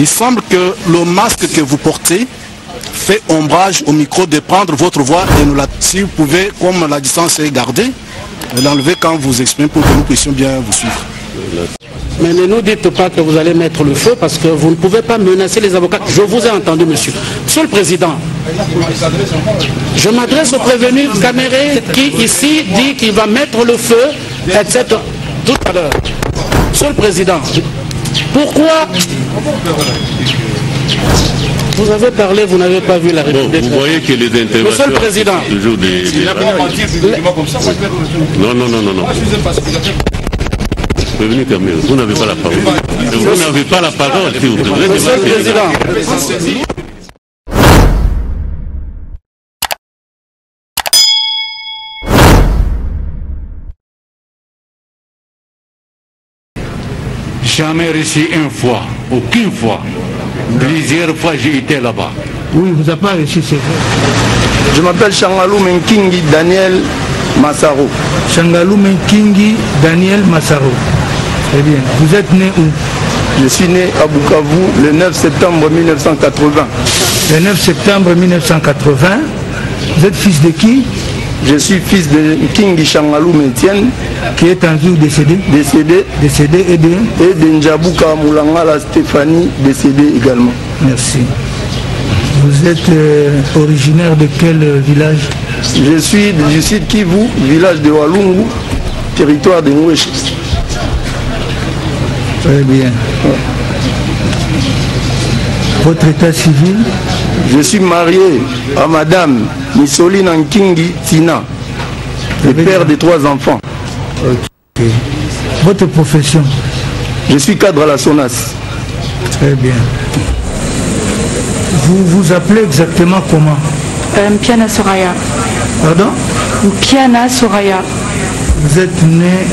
Il semble que le masque que vous portez fait ombrage au micro de prendre votre voix et nous la... Si vous pouvez, comme la distance est gardée, l'enlever quand vous exprimez pour que nous puissions bien vous suivre. Mais ne nous dites pas que vous allez mettre le feu parce que vous ne pouvez pas menacer les avocats. Je vous ai entendu, monsieur. Monsieur le Président, je m'adresse au prévenu Caméré qui ici dit qu'il va mettre le feu, etc. tout à l'heure. Monsieur le Président, pourquoi vous avez parlé, vous n'avez pas vu la République? Vous voyez que les interventions... Monsieur le Président, toujours des... Non. Prévenu Caméré, vous n'avez pas la parole. Vous n'avez pas la parole, si vous voulez. Monsieur le Président. Jamais reçu une fois, aucune fois. Plusieurs fois j'ai été là-bas. Oui, vous n'avez pas reçu, c'est vrai. Je m'appelle Changalou Menkingi Daniel Massaro. Changalou Menkingi Daniel Massaro. Très bien. Vous êtes né où? Je suis né à Bukavu le 9 septembre 1980. Le 9 septembre 1980. Vous êtes fils de qui? Je suis fils de Kingi Changalou Metienne, qui est un jour décédé. Décédé et de Njabuka Moulangala Stéphanie, décédé également. Merci. Vous êtes originaire de quel village? Je suis du sud Kivu, village de Walungu, territoire de Ngwesh. Très bien. Votre état civil? Je suis marié à madame Missoline Nkingi Tina, le père de 3 enfants. Ok. Votre profession? Je suis cadre à la SONAS. Très bien. Vous vous appelez exactement comment? Piana Soraya. Pardon? Piana Soraya. Vous êtes né?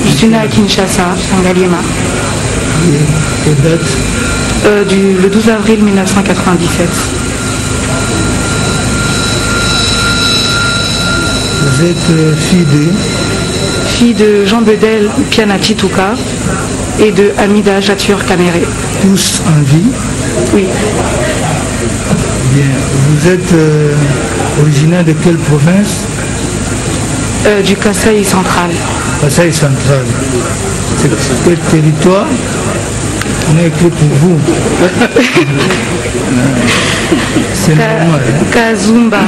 Je suis né à Kinshasa, en Ngaliema. Quelle date? Le 12 avril 1997. Vous êtes fille de Jean Bedel Piana Chituka et de Amida Jatur Caméré. Tous en vie? Oui. Bien. Vous êtes originaire de quelle province? Du Kasaï central. Kasaï central. C'est quel territoire? On a écrit pour vous. C'est normal. Kazumba.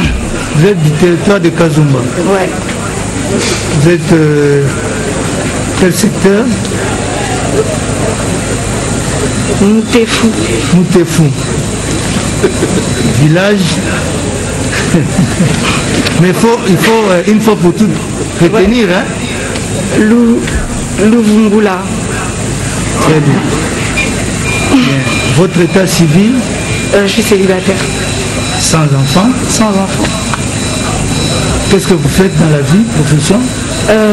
Vous êtes du territoire de Kazumba? Ouais. Vous êtes quel secteur? Moutefou. Moutefou. Village. Mais il faut une fois pour toutes retenir, ouais. Hein? Louvungula. Très bien. Bien. Votre état civil? Je suis célibataire. Sans enfant? Sans enfant. Qu'est-ce que vous faites dans la vie, profession?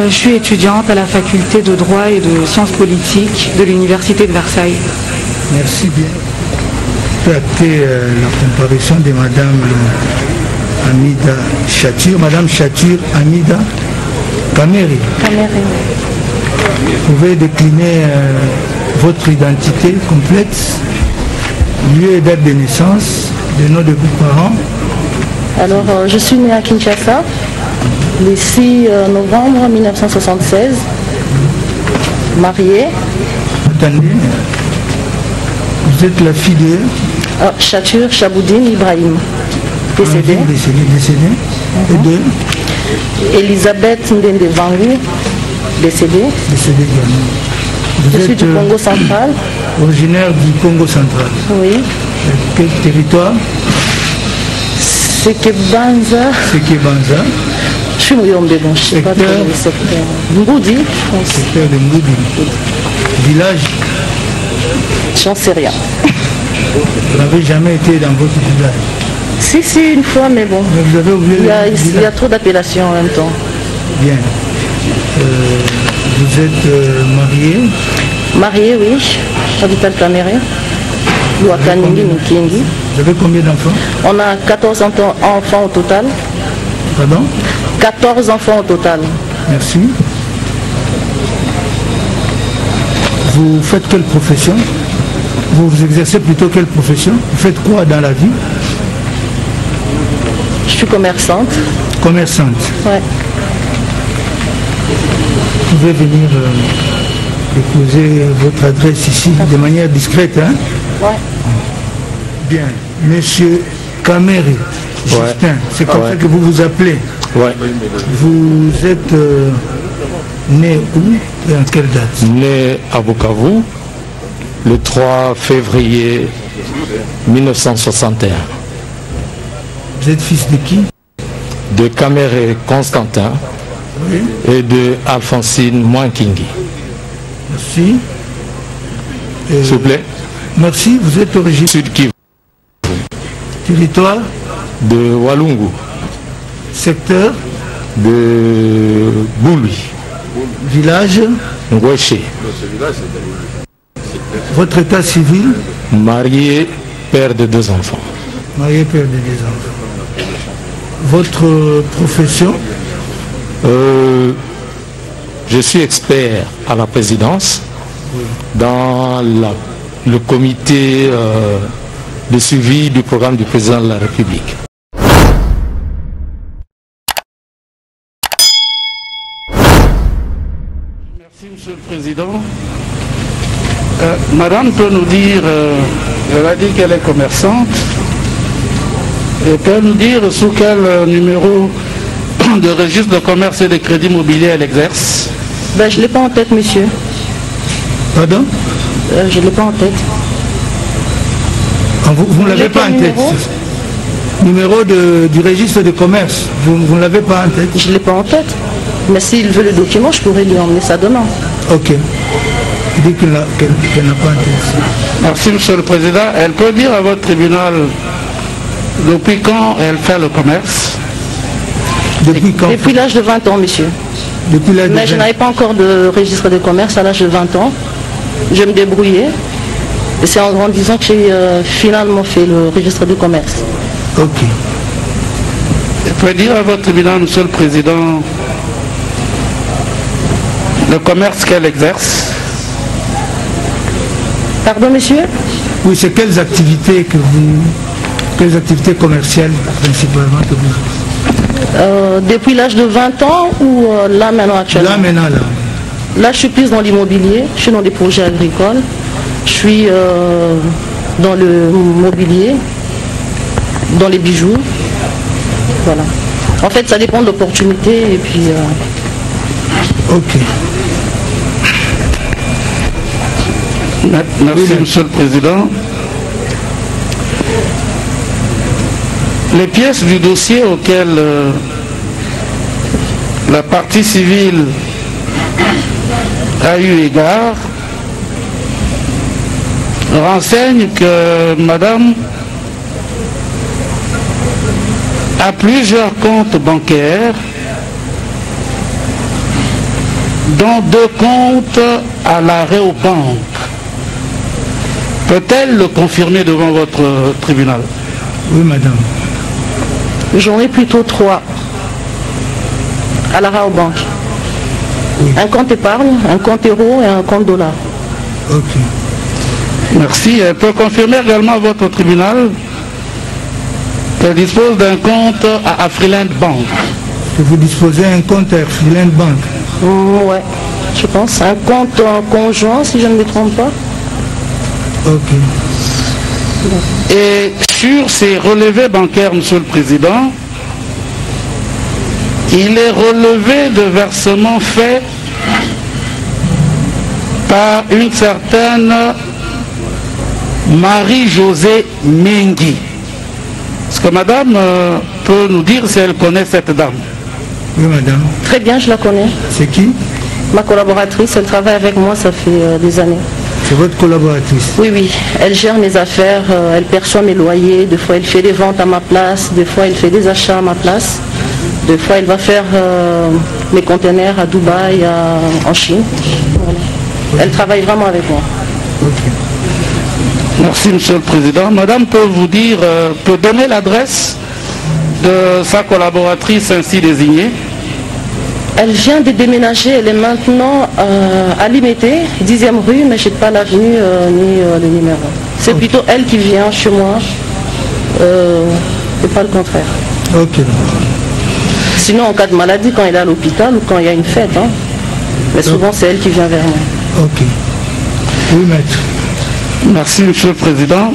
Je suis étudiante à la faculté de droit et de sciences politiques de l'université de Versailles. Merci bien. Je peux acter la comparution de madame Amida Chatur. Madame Chatur Amida Caméré. Caméré. Vous pouvez décliner votre identité complète, lieu et date de naissance, le nom de vos parents. Alors, je suis née à Kinshasa le 6 novembre 1976, mariée. Attendez, vous êtes la fille de Chatur Chaboudine Ibrahim, décédée. Décédée. Et de Elisabeth Ndende Vangu, décédée. Décédée également. Je suis du Congo central. Originaire du Congo central. Oui. Quel territoire? Sekebanza. Sekebanza. Je suis Mouyombe, bon, je ne sais pas trop le secteur. Ngoudi, je pense. Secteur de Ngoudi. Village? J'en sais rien. Vous n'avez jamais été dans votre village? Si, une fois, mais bon. Mais vous avez oublié il y a trop d'appellations en même temps. Bien. Vous êtes marié? Marié, oui. Habitat Caméré. Vous avez combien d'enfants? On a 14 enfants au total. Pardon? 14 enfants au total. Merci. Vous faites quelle profession? Vous exercez plutôt quelle profession? Vous faites quoi dans la vie? Je suis commerçante. Commerçante. Ouais. Vous pouvez venir déposer votre adresse ici de manière discrète, hein? Ouais. Bien. Monsieur Kamere Justin, c'est comme ça que vous vous appelez? Ouais. Vous êtes né où et en quelle date? Né à Bukavu, le 3 février 1961. Vous êtes fils de qui? De Kamere Constantin, oui, et de Alphonsine Mwankingi. Merci. S'il vous plaît. Merci, vous êtes originaire Sud Kivu. Territoire? De Walungu. Secteur? De Bouli. Village? Ngweche. Votre état civil? Marié, père de 2 enfants. Marié, père de 2 enfants. Votre profession? Je suis expert à la présidence, oui, dans le comité de suivi du programme du président de la République. Merci, Monsieur le Président. Madame peut nous dire, elle a dit qu'elle est commerçante, et peut nous dire sous quel numéro de registre de commerce et de crédit immobilier elle exerce? Ben, je ne l'ai pas en tête, monsieur. Pardon? Je ne l'ai pas en tête. Ah, vous ne l'avez pas en tête? Numéro du registre de commerce, vous ne l'avez pas en tête? Je ne l'ai pas en tête. Mais s'il veut le document, je pourrais lui emmener ça demain. Ok. Il dit qu'elle n'a pas en tête. Merci, Monsieur le Président. Elle peut dire à votre tribunal depuis quand elle fait le commerce? Depuis quand? Depuis l'âge de 20 ans, monsieur. Depuis l'âge de 20 ans. Mais je n'avais pas encore de registre de commerce à l'âge de 20 ans. Je me débrouillais. Et c'est en grandissant que j'ai finalement fait le registre de commerce. Ok. Elle peut dire à votre tribunal, Monsieur le Président, le commerce qu'elle exerce? Pardon, monsieur? Oui, c'est quelles activités commerciales principalement que vous... Depuis l'âge de 20 ans ou là maintenant actuellement? Là maintenant, là. Là, je suis plus dans l'immobilier, je suis dans des projets agricoles, je suis dans le mobilier, dans les bijoux. Voilà. En fait, ça dépend de l'opportunité et puis... Ok. Merci, Monsieur le Président. Les pièces du dossier auxquelles la partie civile a eu égard renseignent que Madame a plusieurs comptes bancaires, dont 2 comptes à la Réobank. Peut-elle le confirmer devant votre tribunal? Oui, madame. J'en ai plutôt 3 à la Raobank. Oui. Un compte épargne, un compte euro et un compte dollar. Ok. Merci. Elle peut confirmer également à votre tribunal qu'elle dispose d'un compte à Afriland Bank. Que vous disposez d'un compte à Afriland Bank? Ouais, je pense. Un compte conjoint, si je ne me trompe pas. Ok. Et sur ces relevés bancaires, Monsieur le Président, il est relevé de versements faits par une certaine Marie-Josée Mengi. Est-ce que madame peut nous dire si elle connaît cette dame? Oui, madame. Très bien, je la connais. C'est qui? Ma collaboratrice, elle travaille avec moi, ça fait des années. C'est votre collaboratrice? Oui, oui. Elle gère mes affaires, elle perçoit mes loyers, des fois elle fait des ventes à ma place, des fois elle fait des achats à ma place, des fois elle va faire mes conteneurs à Dubaï, en Chine. Voilà. Elle travaille vraiment avec moi. Okay. Merci, Monsieur le Président. Madame peut vous dire, peut donner l'adresse de sa collaboratrice ainsi désignée? Elle vient de déménager, elle est maintenant à Limété, 10e rue, mais je n'ai pas l'avenue ni le numéro. C'est plutôt elle qui vient chez moi, et pas le contraire. Ok. Sinon, en cas de maladie, quand elle est à l'hôpital ou quand il y a une fête, hein. Mais souvent c'est elle qui vient vers moi. Ok. Oui, maître. Merci, Monsieur le Président.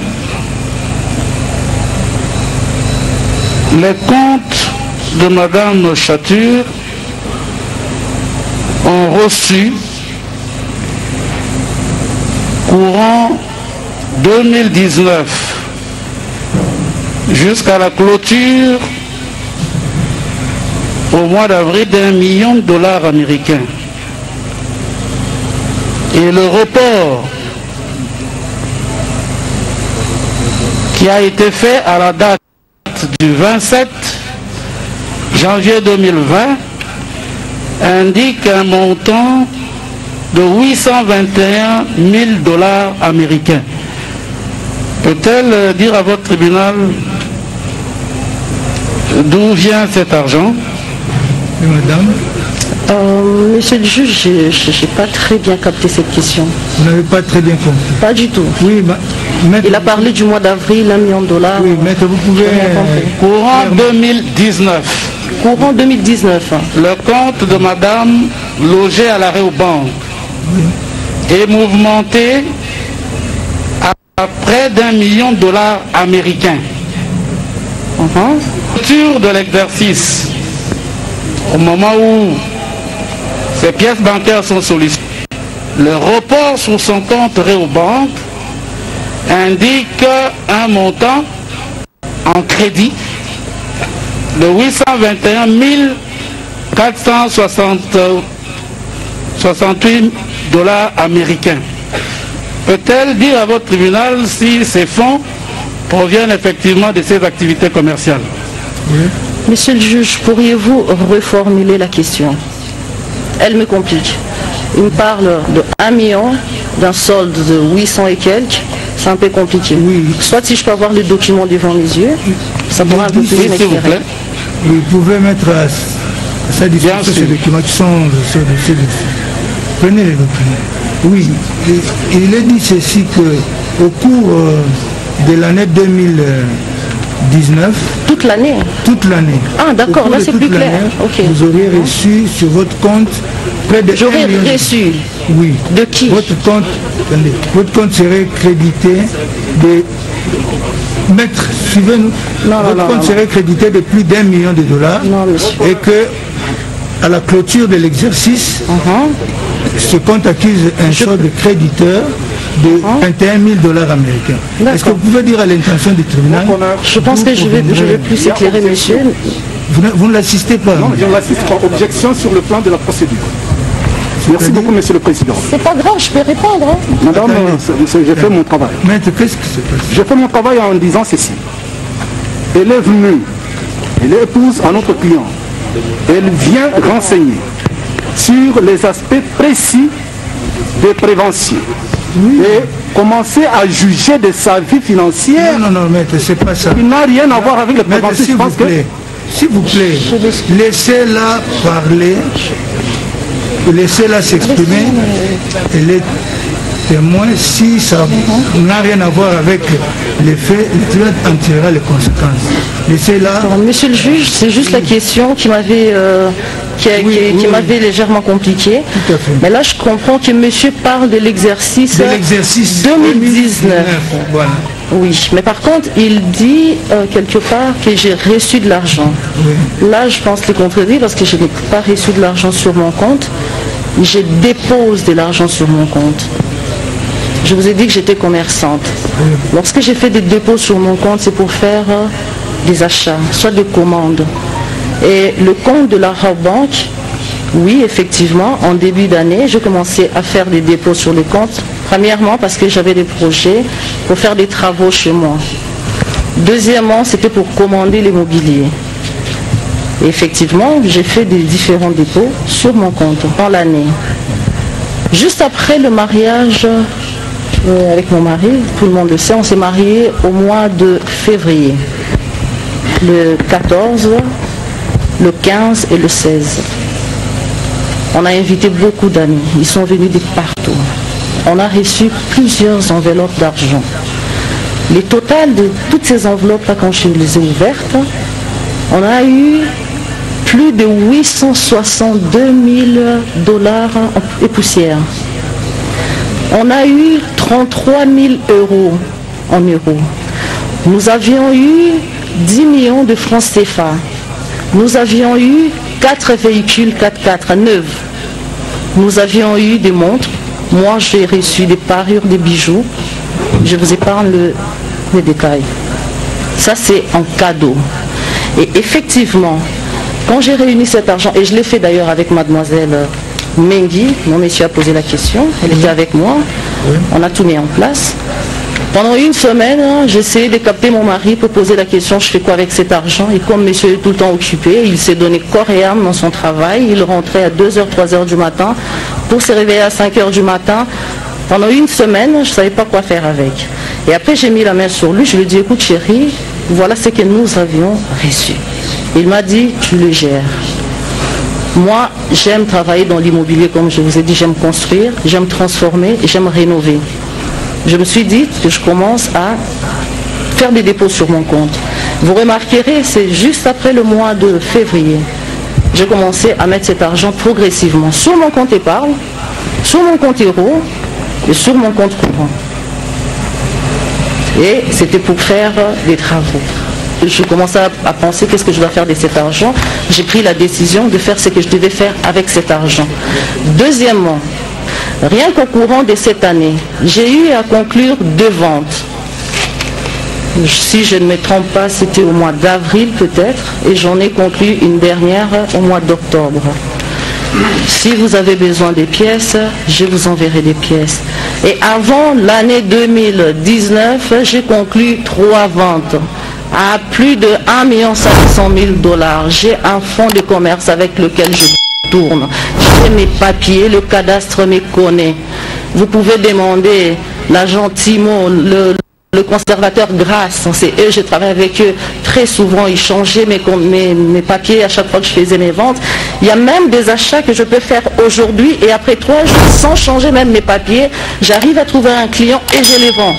Les comptes de Madame Chature ont reçu courant 2019 jusqu'à la clôture au mois d'avril d'1 million de dollars américains. Et le report qui a été fait à la date du 27 janvier 2020 indique un montant de 821 000 dollars américains. Peut-elle dire à votre tribunal d'où vient cet argent? Et madame? Monsieur le juge, je n'ai pas très bien capté cette question. Vous n'avez pas très bien compris? Pas du tout. Oui, maître, il a parlé du mois d'avril, 1 million de dollars. Oui, maître, vous pouvez... Courant 2019. Courant 2019. Le compte de madame logée à l'arrêt aux banques est mouvementé à près d'1 million de dollars américains. Clôture de l'exercice, au moment où ces pièces bancaires sont sollicitées, le report sur son compte Réobank indique un montant en crédit de 821 468 dollars américains. Peut-elle dire à votre tribunal si ces fonds proviennent effectivement de ces activités commerciales? Oui. Monsieur le juge, pourriez-vous reformuler la question? Elle me complique. Il me parle de 1 million, d'un solde de 800 et quelques. C'est un peu compliqué. Oui. Soit si je peux avoir le document devant mes yeux, ça pourra un peu plus m'éclairer. Vous pouvez mettre à sa disposition ces documents qui sont sur le dossier. Prenez les documents. Oui, il est dit ceci qu'au cours de l'année 2019... Toute l'année? Toute l'année. Ah d'accord, là c'est plus clair. Okay. Vous auriez reçu sur votre compte près de... J'aurais reçu? Oui. De qui? Votre compte, attendez, votre compte serait crédité de... Maître, suivez-nous. Votre compte serait crédité de plus d'1 million de dollars. Non, monsieur. Et que, à la clôture de l'exercice, ce compte accuse un solde de créditeur de 21 000 dollars américains. Est-ce que vous pouvez dire à l'intention du tribunal? Je pense que je vais plus éclairer, monsieur. Vous ne l'assistez pas? Non, je ne l'assiste pas. Objection sur le plan de la procédure. Merci beaucoup, Monsieur le Président. C'est pas grave, je peux répondre. Hein. Madame, j'ai fait mon travail. Maître, qu'est-ce qui se passe? J'ai fait mon travail en disant ceci. Elle est venue, elle est épouse à notre client. Elle vient renseigner sur les aspects précis de prévention. Oui. Et commencer à juger de sa vie financière. Non, maître, c'est pas ça. Il n'a rien à voir avec le prévention. S'il vous plaît, laissez-la parler. Laissez-la s'exprimer. Elle est témoin. Si ça n'a rien à voir avec les faits, le tribunal en tirera les conséquences. Laissez-la. Monsieur le juge, c'est juste la question qui m'avait légèrement compliqué. Tout à fait. Mais là, je comprends que monsieur parle de l'exercice 2019. Voilà. Oui, mais par contre, il dit quelque part que j'ai reçu de l'argent. Oui. Là, je pense le contredire parce que je n'ai pas reçu de l'argent sur mon compte. Je dépose de l'argent sur mon compte. Je vous ai dit que j'étais commerçante. Oui. Lorsque j'ai fait des dépôts sur mon compte, c'est pour faire des achats, soit de commandes. Et le compte de la Réobank, oui, effectivement, en début d'année, j'ai commencé à faire des dépôts sur le compte. Premièrement, parce que j'avais des projets pour faire des travaux chez moi. Deuxièmement, c'était pour commander l'immobilier. Et effectivement, j'ai fait des différents dépôts sur mon compte dans l'année. Juste après le mariage avec mon mari, tout le monde le sait, on s'est marié au mois de février. Le 14, le 15 et le 16. On a invité beaucoup d'amis, ils sont venus de partout. On a reçu plusieurs enveloppes d'argent. Le total de toutes ces enveloppes-là, quand je les ai ouvertes, on a eu plus de 862 000 $ et poussière. On a eu 33 000 € en euros. Nous avions eu 10 millions de francs CFA. Nous avions eu 4 véhicules 4x4 neufs. Nous avions eu des montres. Moi, j'ai reçu des parures, des bijoux. Je vous épargne les détails. Ça, c'est en cadeau. Et effectivement, quand j'ai réuni cet argent, et je l'ai fait d'ailleurs avec mademoiselle Mengi, mon monsieur a posé la question, elle était avec moi, on a tout mis en place. Pendant une semaine, j'ai essayé de capter mon mari pour poser la question, je fais quoi avec cet argent? Et comme monsieur est tout le temps occupé, il s'est donné corps et âme dans son travail, il rentrait à 2h, 3h du matin, pour se réveiller à 5h du matin. Pendant une semaine, je ne savais pas quoi faire avec. Et après, j'ai mis la main sur lui, je lui ai dit, écoute chérie, voilà ce que nous avions reçu. Il m'a dit, tu le gères. Moi, j'aime travailler dans l'immobilier, comme je vous ai dit, j'aime construire, j'aime transformer et j'aime rénover. Je me suis dit que je commence à faire des dépôts sur mon compte. Vous remarquerez, c'est juste après le mois de février, j'ai commencé à mettre cet argent progressivement sur mon compte épargne, sur mon compte euro et sur mon compte courant. Et c'était pour faire des travaux. Je commençais à penser qu'est-ce que je dois faire de cet argent. J'ai pris la décision de faire ce que je devais faire avec cet argent. Deuxièmement, rien qu'au courant de cette année, j'ai eu à conclure 2 ventes. Si je ne me trompe pas, c'était au mois d'avril peut-être, et j'en ai conclu une dernière au mois d'octobre. Si vous avez besoin des pièces, je vous enverrai des pièces. Et avant l'année 2019, j'ai conclu 3 ventes à plus de 1 500 000 $. J'ai un fonds de commerce avec lequel je tourne. J'ai mes papiers, le cadastre me connaît. Vous pouvez demander l'agent Timo, le conservateur Grasse, c'est eux, je travaille avec eux très souvent, ils changeaient mes papiers à chaque fois que je faisais mes ventes. Il y a même des achats que je peux faire aujourd'hui et après 3 jours, sans changer même mes papiers, j'arrive à trouver un client et je les vends.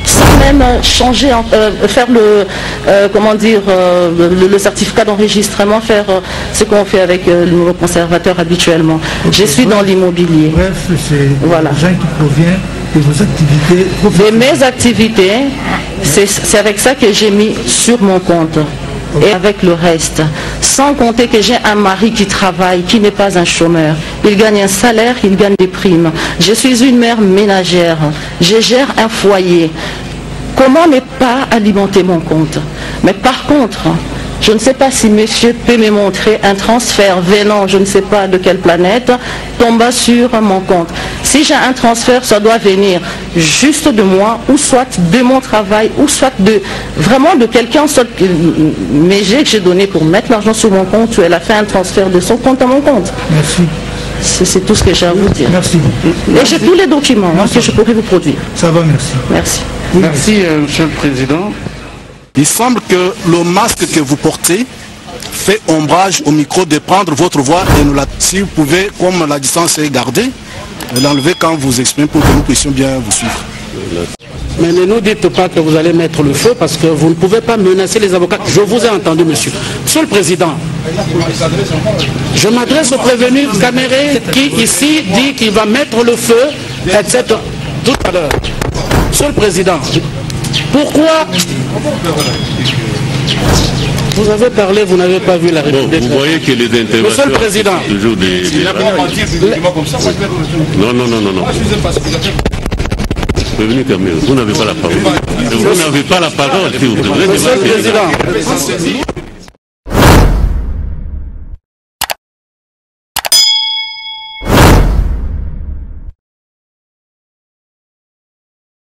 Sans même changer, faire le certificat d'enregistrement, faire ce qu'on fait avec nos conservateurs habituellement. Je suis dans l'immobilier. Bref, c'est voilà. L'argent qui provient de vos activités professionnelles. De mes activités, c'est avec ça que j'ai mis sur mon compte. Et avec le reste, sans compter que j'ai un mari qui travaille, qui n'est pas un chômeur. Il gagne un salaire, il gagne des primes. Je suis une mère ménagère, je gère un foyer. Comment ne pas alimenter mon compte? Mais par contre, je ne sais pas si monsieur peut me montrer un transfert venant, je ne sais pas de quelle planète, tomba sur mon compte. Si j'ai un transfert, ça doit venir juste de moi, ou soit de mon travail, ou soit vraiment de quelqu'un, mais que j'ai donné pour mettre l'argent sur mon compte, ou elle a fait un transfert de son compte à mon compte. Merci. C'est tout ce que j'ai à vous dire. Merci. Et j'ai tous les documents que je pourrais vous produire. Ça va, merci. Merci. Oui, Merci, Monsieur le Président. Il semble que le masque que vous portez fait ombrage au micro de prendre votre voix et nous si vous pouvez, comme la distance est gardée, l'enlever quand vous exprimez pour que nous puissions bien vous suivre. Mais ne nous dites pas que vous allez mettre le feu parce que vous ne pouvez pas menacer les avocats. Je vous ai entendu, monsieur. Monsieur le Président, je m'adresse au prévenu Caméré qui ici dit qu'il va mettre le feu, etc. tout à l'heure. Monsieur le Président, pourquoi vous avez parlé, vous n'avez pas vu la République? Vous voyez que les interventions... Monsieur le Président, toujours des... Non. Prévenu Caméré, vous n'avez pas la parole. Vous n'avez pas la parole si vous devez Monsieur le Président,